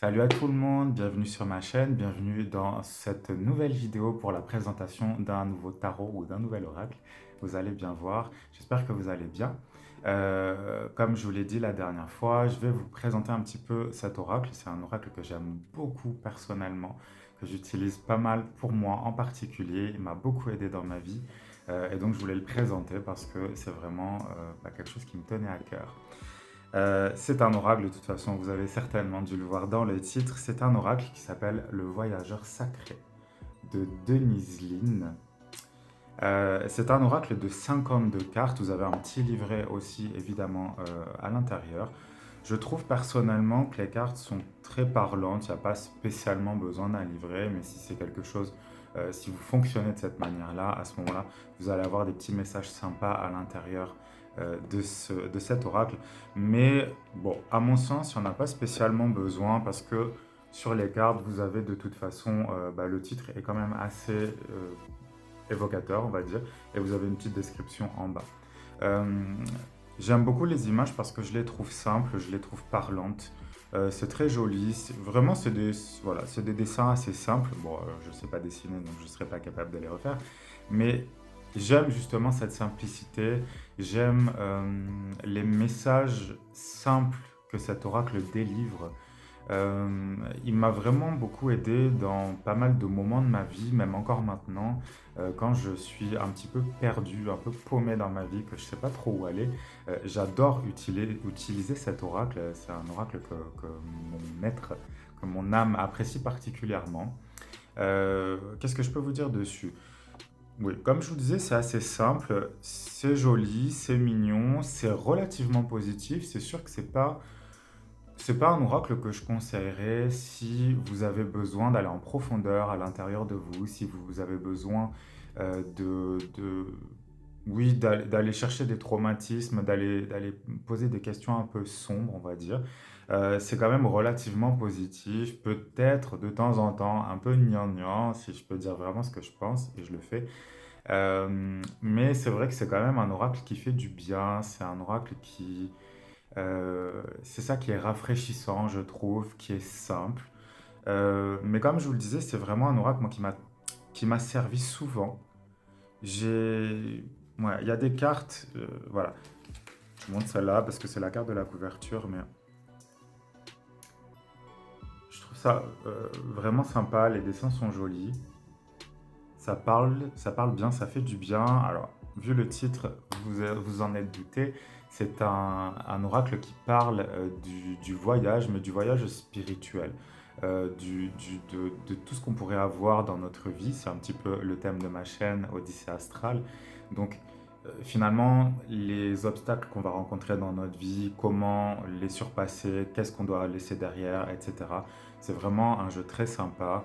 Salut à tout le monde, bienvenue sur ma chaîne, bienvenue dans cette nouvelle vidéo pour la présentation d'un nouveau tarot ou d'un nouvel oracle. Vous allez bien voir, j'espère que vous allez bien. Comme je vous l'ai dit la dernière fois, je vais vous présenter un petit peu cet oracle. C'est un oracle que j'aime beaucoup personnellement, que j'utilise pas mal pour moi en particulier. Il m'a beaucoup aidé dans ma vie et donc je voulais le présenter parce que c'est vraiment quelque chose qui me tenait à cœur. C'est un oracle, de toute façon, vous avez certainement dû le voir dans le titre. C'est un oracle qui s'appelle Le Voyageur Sacré de Denise Lynn. C'est un oracle de 52 cartes. Vous avez un petit livret aussi, évidemment, à l'intérieur. Je trouve personnellement que les cartes sont très parlantes. Il n'y a pas spécialement besoin d'un livret, mais si c'est quelque chose, si vous fonctionnez de cette manière-là, à ce moment-là, vous allez avoir des petits messages sympas à l'intérieur de cet oracle. Mais bon, à mon sens, il n'y en a pas spécialement besoin parce que sur les cartes, vous avez de toute façon, le titre est quand même assez évocateur, on va dire, et vous avez une petite description en bas. Euh, J'aime beaucoup les images parce que je les trouve simples, je les trouve parlantes. C'est très joli. Vraiment, voilà, c'est des dessins assez simples. Bon, je ne sais pas dessiner, donc je ne serais pas capable de les refaire. Mais j'aime justement cette simplicité. J'aime les messages simples que cet oracle délivre. Il m'a vraiment beaucoup aidé dans pas mal de moments de ma vie, même encore maintenant, quand je suis un petit peu perdu, un peu paumé dans ma vie, que je ne sais pas trop où aller. J'adore utiliser cet oracle. C'est un oracle que mon maître, que mon âme apprécie particulièrement. Qu'est-ce que je peux vous dire dessus? Oui, comme je vous disais, c'est assez simple, c'est joli, c'est mignon, c'est relativement positif. C'est sûr que c'est pas un oracle que je conseillerais si vous avez besoin d'aller en profondeur à l'intérieur de vous, si vous avez besoin oui, d'aller chercher des traumatismes, d'aller poser des questions un peu sombres, on va dire. C'est quand même relativement positif, peut-être de temps en temps un peu gnangnan, si je peux dire vraiment ce que je pense, et je le fais. Mais c'est vrai que c'est quand même un oracle qui fait du bien, c'est un oracle c'est ça qui est rafraîchissant, je trouve, qui est simple. Mais comme je vous le disais, c'est vraiment un oracle moi, qui m'a servi souvent. J'ai... Ouais, il y a des cartes, voilà. Je vous montre celle-là parce que c'est la carte de la couverture, mais je trouve ça vraiment sympa. Les dessins sont jolis. Ça parle bien, ça fait du bien. Alors, vu le titre, vous en êtes douté, c'est un oracle qui parle du voyage, mais du voyage spirituel, de tout ce qu'on pourrait avoir dans notre vie. C'est un petit peu le thème de ma chaîne, Odyssée Astrale. Donc, finalement, les obstacles qu'on va rencontrer dans notre vie, comment les surpasser, qu'est-ce qu'on doit laisser derrière, etc. C'est vraiment un jeu très sympa.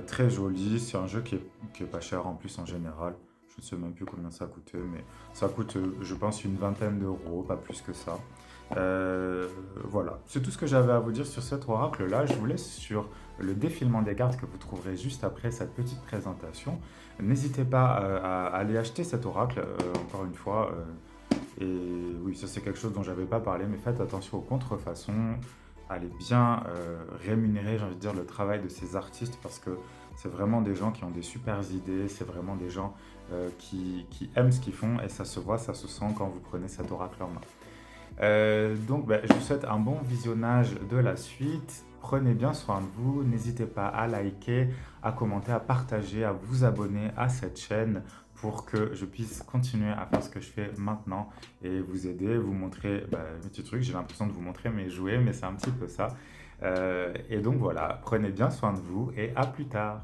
Très joli, c'est un jeu qui est pas cher en plus en général. Je ne sais même plus combien ça coûtait, mais ça coûte, je pense, une vingtaine d'euros, pas plus que ça. Voilà, c'est tout ce que j'avais à vous dire sur cet oracle-là. Je vous laisse sur le défilement des cartes que vous trouverez juste après cette petite présentation. N'hésitez pas à aller acheter cet oracle, encore une fois. Et oui, ça c'est quelque chose dont j'avais pas parlé, mais faites attention aux contrefaçons. Allez bien rémunérer, j'ai envie de dire, le travail de ces artistes parce que c'est vraiment des gens qui ont des super idées, c'est vraiment des gens qui aiment ce qu'ils font et ça se voit, ça se sent quand vous prenez cet oracle en main. Donc, je vous souhaite un bon visionnage de la suite. Prenez bien soin de vous. N'hésitez pas à liker, à commenter, à partager, à vous abonner à cette chaîne pour que je puisse continuer à faire ce que je fais maintenant et vous aider, vous montrer mes petits trucs. J'ai l'impression de vous montrer mes jouets, mais c'est un petit peu ça. Et donc voilà, prenez bien soin de vous et à plus tard.